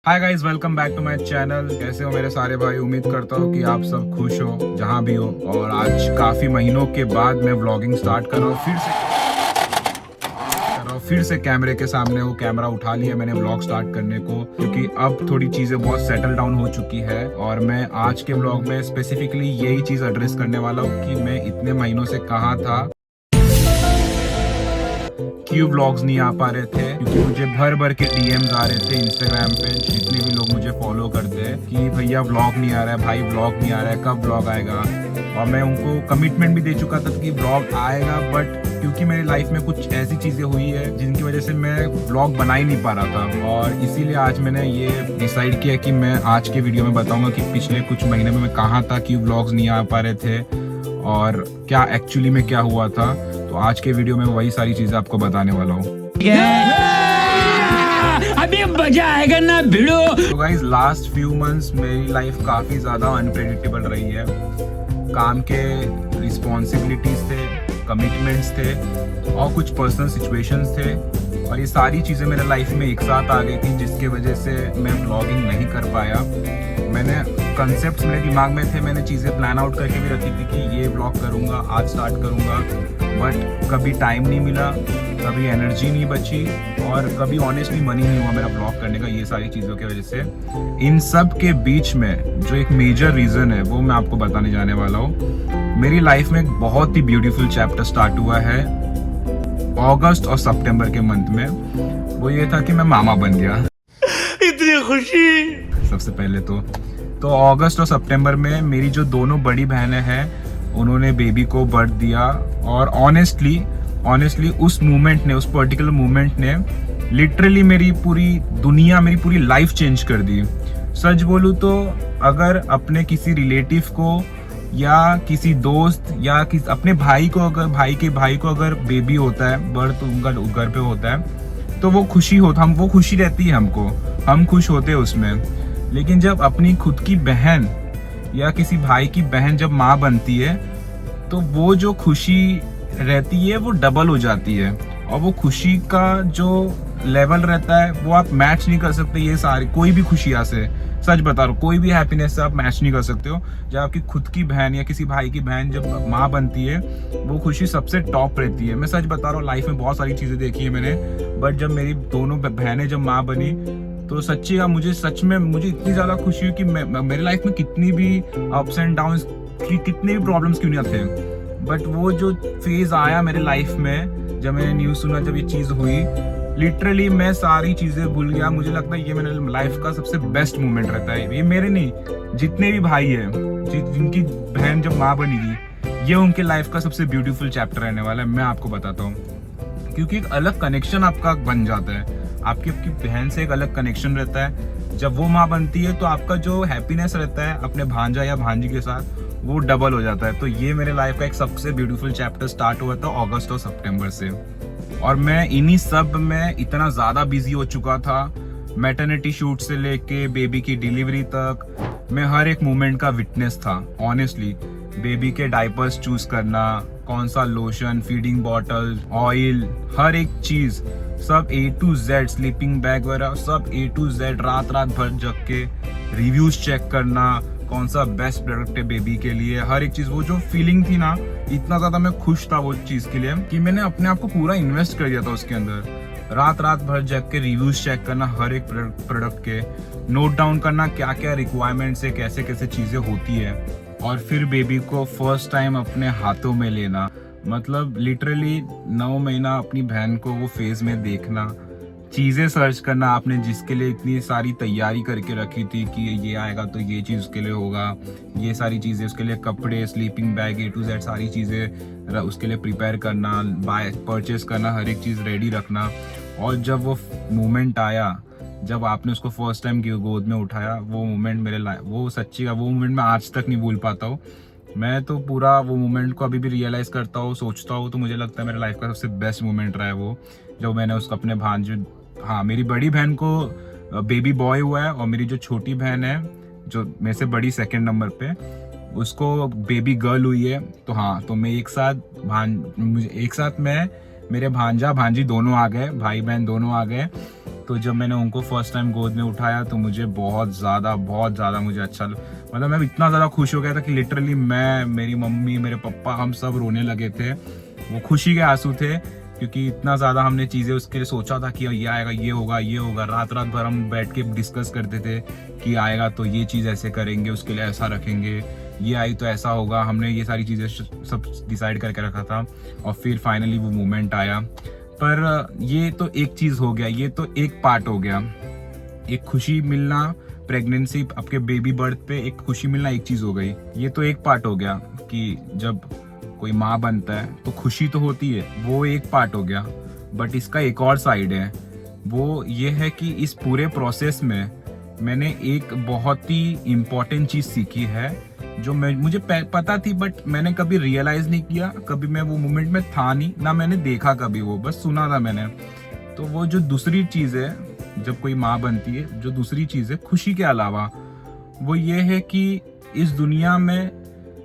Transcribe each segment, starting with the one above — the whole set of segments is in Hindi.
Hi guys, welcome back to my channel. कैसे हो मेरे सारे भाई? उम्मीद करता हूँ कि आप सब खुश हो जहाँ भी हो। और आज काफ़ी महीनों के बाद मैं व्लॉगिंग स्टार्ट कर रहा हूँ फिर से कैमरे के सामने। वो कैमरा उठा लिया मैंने व्लॉग स्टार्ट करने को, क्योंकि अब थोड़ी चीज़ें बहुत सेटल डाउन हो चुकी है। और मैं आज के व्लॉग में स्पेसिफिकली यही चीज़ एड्रेस करने वाला हूँ कि मैं इतने महीनों से कहाँ था, क्यों व्लॉग्स नहीं आ पा रहे थे। क्योंकि मुझे भर भर के डीएम्स आ रहे थे इंस्टाग्राम पे, जितने भी लोग मुझे फॉलो करते हैं कि भैया व्लॉग नहीं आ रहा है, भाई व्लॉग नहीं आ रहा है, कब व्लॉग आएगा। और मैं उनको कमिटमेंट भी दे चुका था कि व्लॉग आएगा, बट क्योंकि मेरी लाइफ में कुछ ऐसी चीज़ें हुई है जिनकी वजह से मैं व्लॉग बना ही नहीं पा रहा था। और इसीलिए आज मैंने ये डिसाइड किया कि मैं आज के वीडियो में बताऊंगा कि पिछले कुछ महीने में मैं कहाँ था, क्यों व्लॉग्स नहीं आ पा रहे थे और क्या एक्चुअली में क्या हुआ था। तो आज के वीडियो में वही सारी चीजें आपको बताने वाला हूँ। अभी मजा आएगा ना भिड़ो। तो गाइस, लास्ट फ्यू मंथ्स मेरी लाइफ काफी ज्यादा अनप्रेडिक्टेबल रही है। काम के रिस्पॉन्सिबिलिटीज थे, कमिटमेंट्स थे और कुछ पर्सनल सिचुएशंस थे, और ये सारी चीज़ें मेरे लाइफ में एक साथ आ गई थी, जिसके वजह से मैं व्लॉगिंग नहीं कर पाया। मैंने कंसेप्ट्स मेरे दिमाग में थे, मैंने चीज़ें प्लान आउट करके भी रखी थी कि ये व्लॉग करूँगा, आज स्टार्ट करूँगा, बट कभी टाइम नहीं मिला, कभी एनर्जी नहीं बची और कभी ऑनेस्टली मन ही नहीं हुआ मेरा व्लॉग करने का, ये सारी चीज़ों की वजह से। इन सब के बीच में जो एक मेजर रीज़न है वो मैं आपको बताने जाने वाला हूँ। मेरी लाइफ में एक बहुत ही ब्यूटीफुल चैप्टर स्टार्ट हुआ है अगस्त और सितंबर के मंथ में। वो ये था कि मैं मामा बन गया। इतनी खुशी। सबसे पहले तो अगस्त और सितंबर में मेरी जो दोनों बड़ी बहनें हैं उन्होंने बेबी को बर्थ दिया। और ऑनेस्टली उस मोमेंट ने, उस पर्टिकुलर मोमेंट ने लिटरली मेरी पूरी दुनिया, मेरी पूरी लाइफ चेंज कर दी। सच बोलूँ तो अगर अपने किसी रिलेटिव को या किसी दोस्त या अपने भाई को अगर बेबी होता है, बर्थ उनका घर पे होता है, तो वो खुशी रहती है हमको, हम खुश होते हैं उसमें। लेकिन जब अपनी खुद की बहन या किसी भाई की बहन जब माँ बनती है, तो वो जो खुशी रहती है वो डबल हो जाती है। और वो खुशी का जो लेवल रहता है वो आप मैच नहीं कर सकते। ये सारी कोई भी खुशियाँ से, सच बता रहा हूँ, कोई भी हैप्पीनेस से आप मैच नहीं कर सकते हो। जब आपकी खुद की बहन या किसी भाई की बहन जब माँ बनती है, वो खुशी सबसे टॉप रहती है। मैं सच बता रहा हूँ, लाइफ में बहुत सारी चीज़ें देखी है मैंने, बट जब मेरी दोनों बहनें जब माँ बनी तो सच में मुझे इतनी ज़्यादा खुशी हुई कि मेरी लाइफ में कितनी भी अप्स एंड डाउन्स, कितने भी प्रॉब्लम्स क्यों नहीं थे, बट वो जो फेज आया मेरे लाइफ में, जब मैंने न्यूज़ सुना, जब ये चीज़ हुई, लिटरली मैं सारी चीज़ें भूल गया। मुझे लगता है ये मेरे लाइफ का सबसे बेस्ट मोमेंट रहता है। ये मेरे नहीं, जितने भी भाई हैं, जिनकी बहन जब माँ बनेगी, ये उनके लाइफ का सबसे ब्यूटीफुल चैप्टर रहने वाला है। मैं आपको बताता हूँ, क्योंकि एक अलग कनेक्शन आपका बन जाता है, आपकी बहन से एक अलग कनेक्शन रहता है। जब वो माँ बनती है तो आपका जो हैप्पीनेस रहता है अपने भांजा या भांजी के साथ, वो डबल हो जाता है। तो ये मेरे लाइफ का एक सबसे ब्यूटीफुल चैप्टर स्टार्ट हुआ था अगस्त और सितंबर से। और मैं इन्हीं सब में इतना ज़्यादा बिजी हो चुका था, मैटरनिटी शूट से लेके बेबी की डिलीवरी तक मैं हर एक मोमेंट का विटनेस था। ऑनेस्टली, बेबी के डायपर्स चूज करना, कौन सा लोशन, फीडिंग बॉटल, ऑयल, हर एक चीज़, सब A to Z, sleeping bag वगैरह सब A to Z, रात भर जग के रिव्यूज चेक करना, कौन सा बेस्ट प्रोडक्ट है बेबी के लिए, हर एक चीज़। वो जो फीलिंग थी ना, इतना ज़्यादा मैं खुश था वो चीज़ के लिए कि मैंने अपने आप को पूरा इन्वेस्ट कर दिया था उसके अंदर। रात भर जग के रिव्यूज चेक करना हर एक प्रोडक्ट के, नोट डाउन करना क्या क्या रिक्वायरमेंट्स है, कैसे कैसे चीज़ें होती है, और फिर बेबी को फर्स्ट टाइम अपने हाथों में लेना। मतलब लिटरली 9 महीना अपनी बहन को वो फेज में देखना, चीज़ें सर्च करना, आपने जिसके लिए इतनी सारी तैयारी करके रखी थी कि ये आएगा तो ये चीज़ उसके लिए होगा, ये सारी चीज़ें उसके लिए, कपड़े, sleeping bag, A to Z सारी चीज़ें उसके लिए प्रिपेयर करना, परचेस करना, हर एक चीज़ रेडी रखना। और जब वो मोमेंट आया, जब आपने उसको फर्स्ट टाइम गोद में उठाया, वो मोमेंट मेरे लाइफ, वो सच्ची का वो मोमेंट मैं आज तक नहीं भूल पाता हूँ। मैं तो पूरा वो मोमेंट को अभी भी रियलाइज़ करता हूँ, सोचता हूँ, तो मुझे लगता है मेरे लाइफ का सबसे बेस्ट मोमेंट रहा है वो, जब मैंने उसको अपने मेरी बड़ी बहन को बेबी बॉय हुआ है, और मेरी जो छोटी बहन है, जो मेरे से बड़ी, सेकंड नंबर पे, उसको बेबी गर्ल हुई है। तो मैं एक साथ मैं मेरे भांजा भांजी दोनों आ गए, भाई बहन दोनों आ गए। तो जब मैंने उनको फर्स्ट टाइम गोद में उठाया तो मुझे बहुत ज़्यादा मुझे अच्छा मतलब मैं इतना ज़्यादा खुश हो गया था कि लिटरली मैं, मेरी मम्मी, मेरे पापा, हम सब रोने लगे थे। वो खुशी के आंसू थे, क्योंकि इतना ज़्यादा हमने चीज़ें उसके लिए सोचा था कि ये आएगा, ये होगा। रात भर हम बैठ के डिस्कस करते थे कि आएगा तो ये चीज़ ऐसे करेंगे, उसके लिए ऐसा रखेंगे, ये आई तो ऐसा होगा। हमने ये सारी चीज़ें सब डिसाइड करके रखा था और फिर फाइनली वो मोमेंट आया। पर ये तो एक चीज़ हो गया, ये तो एक पार्ट हो गया। एक खुशी मिलना प्रेगनेंसी, आपके बेबी बर्थ पे एक खुशी मिलना एक चीज़ हो गई। ये तो एक पार्ट हो गया कि जब कोई माँ बनता है तो खुशी तो होती है, वो एक पार्ट हो गया। बट इसका एक और साइड है, वो ये है कि इस पूरे प्रोसेस में मैंने एक बहुत ही इम्पोर्टेंट चीज़ सीखी है जो मुझे पता थी, बट मैंने कभी रियलाइज़ नहीं किया। कभी मैं वो मोमेंट में था नहीं, ना मैंने देखा कभी, वो बस सुना था मैंने। तो वो जो दूसरी चीज़ है जब कोई माँ बनती है, जो दूसरी चीज़ है खुशी के अलावा, वो ये है कि इस दुनिया में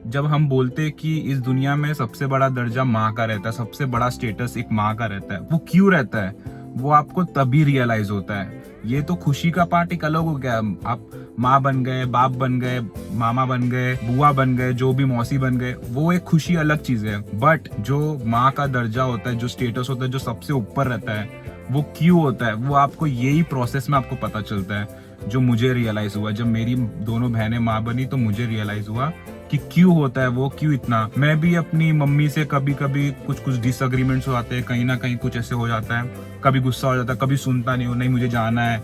जब हम बोलते हैं कि इस दुनिया में सबसे बड़ा दर्जा माँ का रहता है, सबसे बड़ा स्टेटस एक माँ का रहता है, वो क्यों रहता है वो आपको तभी रियलाइज होता है। ये तो खुशी का पार्ट एक अलग हो गया, आप माँ बन गए, बाप बन गए, मामा बन गए, बुआ बन गए, जो भी मौसी बन गए, वो एक खुशी अलग चीज है। बट जो माँ का दर्जा होता है, जो स्टेटस होता है, जो सबसे ऊपर रहता है, वो क्यों होता है, वो आपको यही प्रोसेस में आपको पता चलता है। जो मुझे रियलाइज हुआ जब मेरी दोनों बहनें माँ बनी, तो मुझे रियलाइज हुआ कि क्यों होता है वो, क्यों इतना। मैं भी अपनी मम्मी से कभी कभी कुछ डिसएग्रीमेंट्स हो जाते हैं, कहीं ना कहीं कुछ ऐसे हो जाता है, कभी गुस्सा हो जाता है, कभी सुनता नहीं हो, नहीं मुझे जाना है,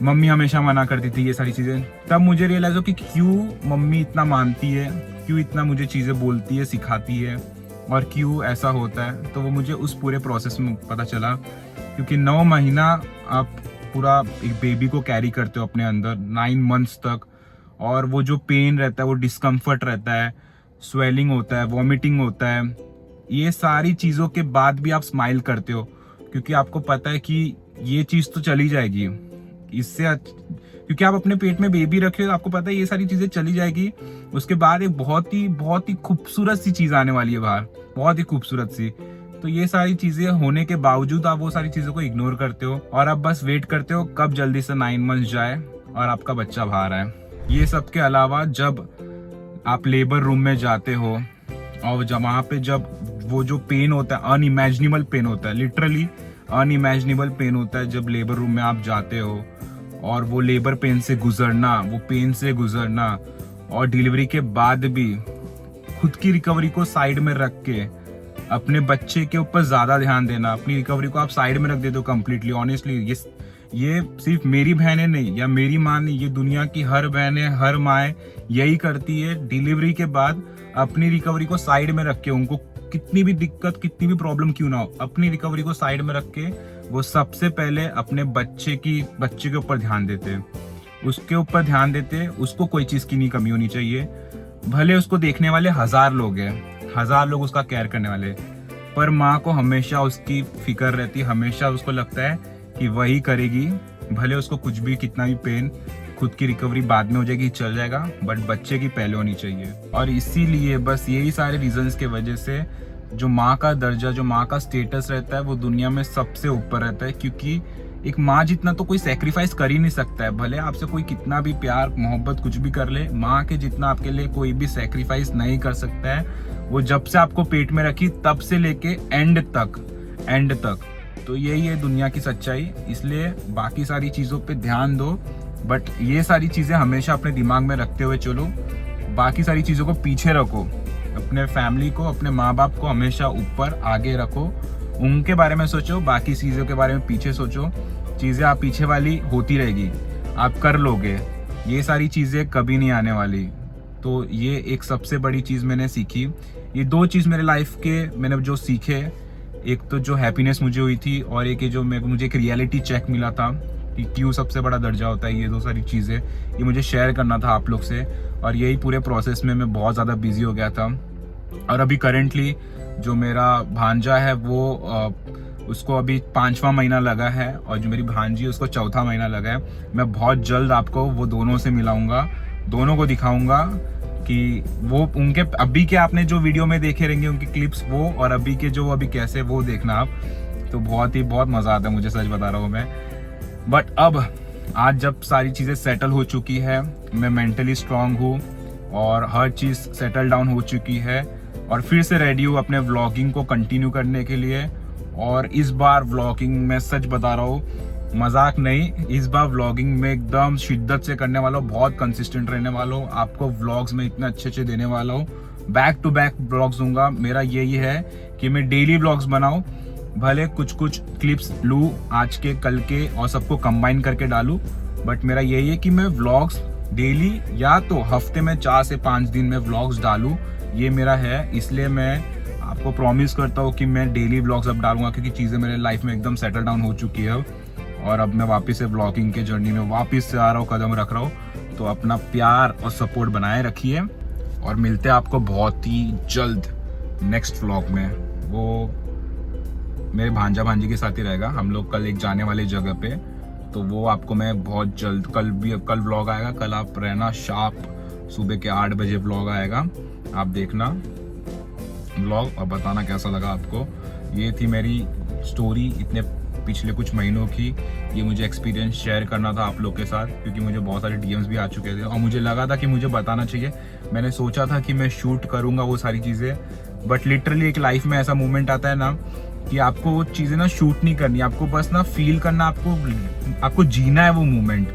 मम्मी हमेशा मना करती थी, ये सारी चीजें। तब मुझे रियलाइज हो कि क्यों मम्मी इतना मानती है, क्यों इतना मुझे चीजें बोलती है, सिखाती है, और क्यों ऐसा होता है। तो वो मुझे उस पूरे प्रोसेस में पता चला, क्योंकि 9 महीना आप पूरा एक बेबी को कैरी करते हो अपने अंदर, 9 मंथ्स तक, और वो जो पेन रहता है, वो डिस्कम्फर्ट रहता है, स्वेलिंग होता है, वॉमिटिंग होता है, ये सारी चीज़ों के बाद भी आप स्माइल करते हो, क्योंकि आपको पता है कि ये चीज़ तो चली जाएगी। इससे क्योंकि आप अपने पेट में बेबी रखे हो, आपको पता है ये सारी चीज़ें चली जाएगी। उसके बाद एक बहुत ही खूबसूरत सी चीज़ आने वाली है बाहर, बहुत ही खूबसूरत सी। तो ये सारी चीज़ें होने के बावजूद आप वो सारी चीज़ों को इग्नोर करते हो, और आप बस वेट करते हो कब जल्दी से 9 मंथ्स जाए और आपका बच्चा बाहर आए। ये सब के अलावा जब आप लेबर रूम में जाते हो, और जब वहाँ पे जब वो जो पेन होता है, अनइमेजिनेबल पेन होता है, लिटरली अनइमेजिनेबल पेन होता है जब लेबर रूम में आप जाते हो, और वो लेबर पेन से गुजरना, वो पेन से गुजरना, और डिलीवरी के बाद भी खुद की रिकवरी को साइड में रख के अपने बच्चे के ऊपर ज़्यादा ध्यान देना। अपनी रिकवरी को आप साइड में रख देते हो कम्प्लीटली। ऑनेस्टली ये सिर्फ मेरी बहनें नहीं या मेरी माँ नहीं, ये दुनिया की हर बहनें, हर माएँ यही करती है। डिलीवरी के बाद अपनी रिकवरी को साइड में रख के, उनको कितनी भी दिक्कत, कितनी भी प्रॉब्लम क्यों ना हो, अपनी रिकवरी को साइड में रख के वो सबसे पहले अपने बच्चे के ऊपर ध्यान देते, उसके ऊपर ध्यान देते। उसको कोई चीज़ की नहीं कमी होनी चाहिए, भले उसको देखने वाले 1000 लोग हैं, 1000 लोग उसका केयर करने वाले, पर माँ को हमेशा उसकी फिक्र रहती है, हमेशा उसको लगता है कि वही करेगी, भले उसको कुछ भी, कितना भी पेन, खुद की रिकवरी बाद में हो जाएगी, चल जाएगा, बट बच्चे की पहले होनी चाहिए। और इसीलिए बस यही सारे रीजंस के वजह से जो माँ का दर्जा, जो माँ का स्टेटस रहता है, वो दुनिया में सबसे ऊपर रहता है। क्योंकि एक माँ जितना तो कोई सेक्रीफाइस कर ही नहीं सकता है, भले आपसे कोई कितना भी प्यार मोहब्बत कुछ भी कर ले, माँ के जितना आपके लिए कोई भी सेक्रीफाइस नहीं कर सकता है। वो जब से आपको पेट में रखी तब से लेके एंड तक। तो यही है दुनिया की सच्चाई। इसलिए बाकी सारी चीज़ों पे ध्यान दो, बट ये सारी चीज़ें हमेशा अपने दिमाग में रखते हुए चलो। बाकी सारी चीज़ों को पीछे रखो, अपने फैमिली को, अपने माँ बाप को हमेशा ऊपर आगे रखो, उनके बारे में सोचो, बाकी चीज़ों के बारे में पीछे सोचो। चीज़ें आप पीछे वाली होती रहेगी, आप कर लोगे, ये सारी चीज़ें कभी नहीं आने वाली। तो ये एक सबसे बड़ी चीज़ मैंने सीखी। ये 2 चीज़ मेरे लाइफ के मैंने जो सीखे, एक तो जो हैप्पीनेस मुझे हुई थी, और एक जो मुझे एक रियलिटी चेक मिला था कि क्यों सबसे बड़ा दर्जा होता है। ये 2 सारी चीज़ें ये मुझे शेयर करना था आप लोग से, और यही पूरे प्रोसेस में मैं बहुत ज़्यादा बिजी हो गया था। और अभी करेंटली जो मेरा भांजा है वो उसको अभी 5वां महीना लगा है, और जो मेरी भांजी है उसको 4था महीना लगा है। मैं बहुत जल्द आपको वो दोनों से मिलाऊंगा, दोनों को दिखाऊंगा कि वो उनके अभी के आपने जो वीडियो में देखे रहेंगे उनकी क्लिप्स, वो और अभी के जो अभी कैसे, वो देखना आप। तो बहुत मज़ा आता है मुझे, सच बता रहा हूँ मैं। बट अब आज जब सारी चीज़ें सेटल हो चुकी है, मैं मेंटली स्ट्रांग हूँ और हर चीज़ सेटल डाउन हो चुकी है और फिर से रेडी हूँ अपने व्लॉगिंग को कंटिन्यू करने के लिए। और इस बार व्लॉगिंग मैं सच बता रहा हूँ, मजाक नहीं, इस बार व्लॉगिंग में एकदम शिद्दत से करने वाला हूँ, बहुत कंसिस्टेंट रहने वाला हूँ। आपको व्लॉग्स में इतने अच्छे अच्छे देने वाला हूँ, बैक टू बैक व्लॉग्स दूंगा। मेरा यही है कि मैं डेली व्लॉग्स बनाऊँ, भले कुछ कुछ क्लिप्स लूँ आज के कल के और सबको कंबाइन करके डालूँ, बट मेरा यही है कि मैं व्लॉग्स डेली या तो हफ्ते में 4 से 5 दिन में व्लॉग्स डालूँ, ये मेरा है। इसलिए मैं आपको प्रॉमिस करता हूँ कि मैं डेली व्लॉग्स अब डालूंगा, क्योंकि चीज़ें मेरे लाइफ में एकदम सेटल डाउन हो चुकी है और अब मैं वापस से व्लॉगिंग के जर्नी में वापस से आ रहा हूँ, कदम रख रहा हूँ। तो अपना प्यार और सपोर्ट बनाए रखिए और मिलते हैं आपको बहुत ही जल्द नेक्स्ट व्लॉग में। वो मेरे भांजा भांजी के साथ ही रहेगा, हम लोग कल एक जाने वाले जगह पे, तो वो आपको मैं बहुत जल्द, कल व्लॉग आएगा, कल आप रहना शार्प, सुबह के 8 बजे व्लॉग आएगा, आप देखना व्लॉग और बताना कैसा लगा आपको। ये थी मेरी स्टोरी इतने पिछले कुछ महीनों की, ये मुझे एक्सपीरियंस शेयर करना था आप लोग के साथ, क्योंकि मुझे बहुत सारे डीएम्स भी आ चुके थे और मुझे लगा था कि मुझे बताना चाहिए। मैंने सोचा था कि मैं शूट करूँगा वो सारी चीज़ें, बट लिटरली एक लाइफ में ऐसा मोमेंट आता है ना कि आपको वो चीज़ें ना शूट नहीं करनी, आपको बस ना फील करना, आपको जीना है वो मोमेंट,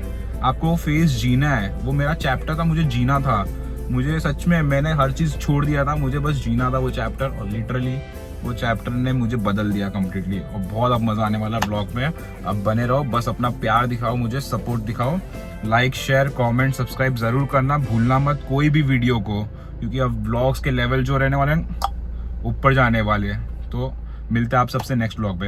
आपको वो फेज जीना है। वो मेरा चैप्टर था, मुझे जीना था, मुझे सच में, मैंने हर चीज़ छोड़ दिया था, मुझे बस जीना था वो चैप्टर, और लिटरली वो चैप्टर ने मुझे बदल दिया कम्प्लीटली। और बहुत अब मज़ा आने वाला ब्लॉग में, अब बने रहो, बस अपना प्यार दिखाओ, मुझे सपोर्ट दिखाओ, लाइक शेयर कमेंट सब्सक्राइब ज़रूर करना भूलना मत कोई भी वीडियो को, क्योंकि अब ब्लॉग्स के लेवल जो रहने वाले हैं ऊपर जाने वाले हैं। तो मिलते हैं आप सबसे नेक्स्ट ब्लॉग पे।